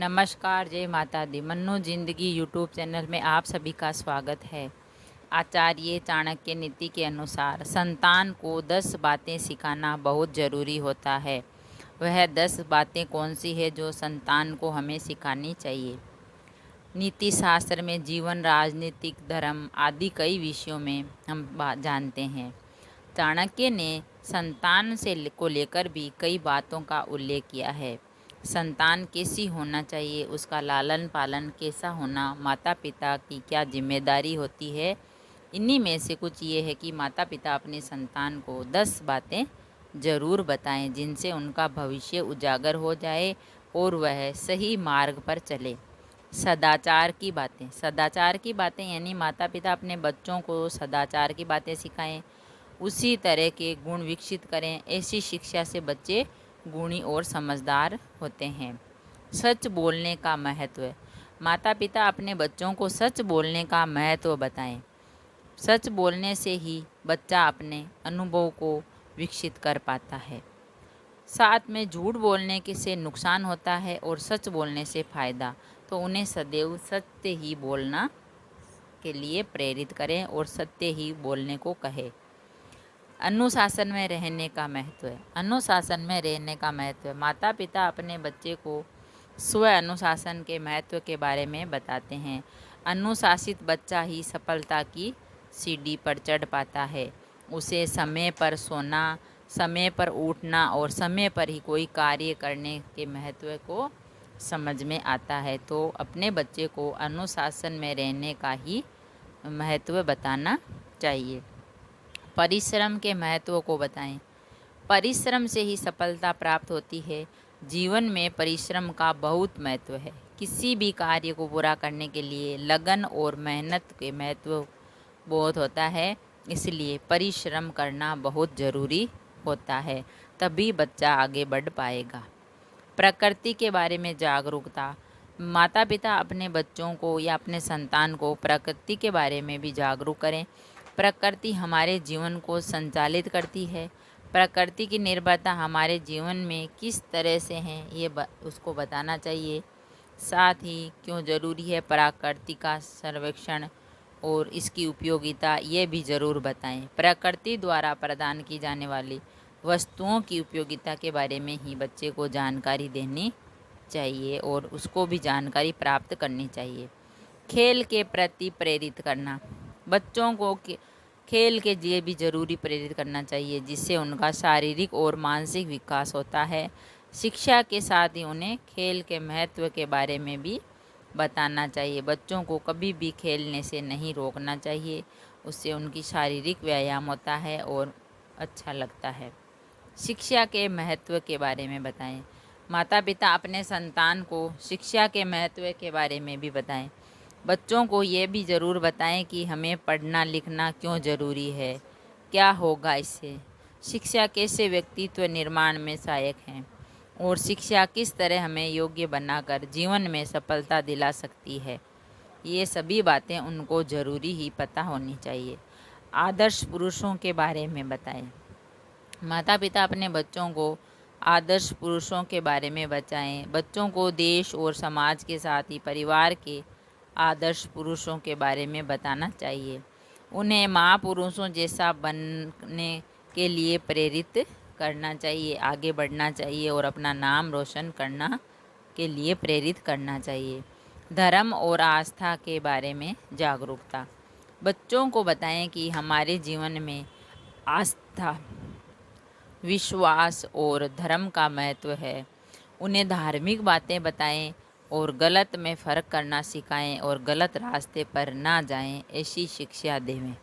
नमस्कार, जय माता दी। मन्नो जिंदगी यूट्यूब चैनल में आप सभी का स्वागत है। आचार्य चाणक्य नीति के अनुसार संतान को 10 बातें सिखाना बहुत ज़रूरी होता है। वह 10 बातें कौन सी है जो संतान को हमें सिखानी चाहिए। नीति शास्त्र में जीवन, राजनीतिक, धर्म आदि कई विषयों में हम जानते हैं। चाणक्य ने संतान को लेकर भी कई बातों का उल्लेख किया है। संतान कैसी होना चाहिए, उसका लालन पालन कैसा होना, माता पिता की क्या जिम्मेदारी होती है। इन्हीं में से कुछ ये है कि माता पिता अपने संतान को 10 बातें ज़रूर बताएं जिनसे उनका भविष्य उजागर हो जाए और वह सही मार्ग पर चले। सदाचार की बातें यानी माता पिता अपने बच्चों को सदाचार की बातें सिखाएं, उसी तरह के गुण विकसित करें। ऐसी शिक्षा से बच्चे गुणी और समझदार होते हैं। सच बोलने का महत्व। माता पिता अपने बच्चों को सच बोलने का महत्व बताएं। सच बोलने से ही बच्चा अपने अनुभव को विकसित कर पाता है। साथ में झूठ बोलने के से नुकसान होता है और सच बोलने से फ़ायदा। तो उन्हें सदैव सत्य ही बोलना के लिए प्रेरित करें और सत्य ही बोलने को कहें। अनुशासन में रहने का महत्व। माता पिता अपने बच्चे को स्व अनुशासन के महत्व के बारे में बताते हैं। अनुशासित बच्चा ही सफलता की सीढ़ी पर चढ़ पाता है। उसे समय पर सोना, समय पर उठना और समय पर ही कोई कार्य करने के महत्व को समझ में आता है। तो अपने बच्चे को अनुशासन में रहने का ही महत्व बताना चाहिए। परिश्रम के महत्व को बताएं। परिश्रम से ही सफलता प्राप्त होती है। जीवन में परिश्रम का बहुत महत्व है। किसी भी कार्य को पूरा करने के लिए लगन और मेहनत के महत्व बहुत होता है। इसलिए परिश्रम करना बहुत ज़रूरी होता है, तभी बच्चा आगे बढ़ पाएगा। प्रकृति के बारे में जागरूकता। माता पिता अपने बच्चों को या अपने संतान को प्रकृति के बारे में भी जागरूक करें। प्रकृति हमारे जीवन को संचालित करती है। प्रकृति की निर्भरता हमारे जीवन में किस तरह से है ये उसको बताना चाहिए। साथ ही क्यों ज़रूरी है प्रकृति का सर्वेक्षण और इसकी उपयोगिता ये भी ज़रूर बताएं। प्रकृति द्वारा प्रदान की जाने वाली वस्तुओं की उपयोगिता के बारे में ही बच्चे को जानकारी देनी चाहिए और उसको भी जानकारी प्राप्त करनी चाहिए। खेल के प्रति प्रेरित करना। बच्चों को खेल के लिए भी ज़रूरी प्रेरित करना चाहिए, जिससे उनका शारीरिक और मानसिक विकास होता है। शिक्षा के साथ ही उन्हें खेल के महत्व के बारे में भी बताना चाहिए। बच्चों को कभी भी खेलने से नहीं रोकना चाहिए, उससे उनकी शारीरिक व्यायाम होता है और अच्छा लगता है। शिक्षा के महत्व के बारे में बताएं। माता पिता अपने संतान को शिक्षा के महत्व के बारे में भी बताएं। बच्चों को ये भी ज़रूर बताएं कि हमें पढ़ना लिखना क्यों ज़रूरी है, क्या होगा इससे, शिक्षा कैसे व्यक्तित्व निर्माण में सहायक है और शिक्षा किस तरह हमें योग्य बनाकर जीवन में सफलता दिला सकती है। ये सभी बातें उनको ज़रूरी ही पता होनी चाहिए। आदर्श पुरुषों के बारे में बताएं। माता पिता अपने बच्चों को आदर्श पुरुषों के बारे में बताएं। बच्चों को देश और समाज के साथ ही परिवार के आदर्श पुरुषों के बारे में बताना चाहिए। उन्हें महापुरुषों जैसा बनने के लिए प्रेरित करना चाहिए, आगे बढ़ना चाहिए और अपना नाम रोशन करना के लिए प्रेरित करना चाहिए। धर्म और आस्था के बारे में जागरूकता। बच्चों को बताएं कि हमारे जीवन में आस्था, विश्वास और धर्म का महत्व है। उन्हें धार्मिक बातें बताएं और गलत में फ़र्क करना सिखाएं और गलत रास्ते पर ना जाएं, ऐसी शिक्षा दें।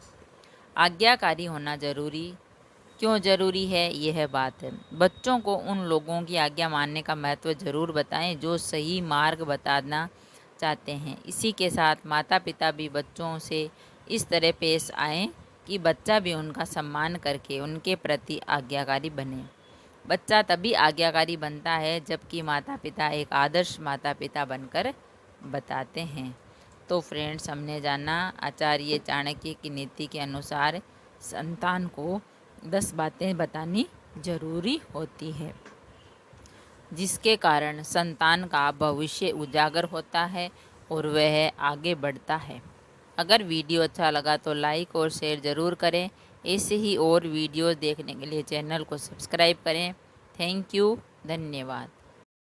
आज्ञाकारी होना क्यों ज़रूरी है, यह बात है। बच्चों को उन लोगों की आज्ञा मानने का महत्व ज़रूर बताएं जो सही मार्ग बताना चाहते हैं। इसी के साथ माता पिता भी बच्चों से इस तरह पेश आएँ कि बच्चा भी उनका सम्मान करके उनके प्रति आज्ञाकारी बने। बच्चा तभी आज्ञाकारी बनता है जबकि माता पिता एक आदर्श माता पिता बनकर बताते हैं। तो फ्रेंड्स, हमने जाना आचार्य चाणक्य की नीति के अनुसार संतान को 10 बातें बतानी जरूरी होती है। जिसके कारण संतान का भविष्य उजागर होता है और वह आगे बढ़ता है। अगर वीडियो अच्छा लगा तो लाइक और शेयर ज़रूर करें। ऐसे ही और वीडियो देखने के लिए चैनल को सब्सक्राइब करें। थैंक यू, धन्यवाद।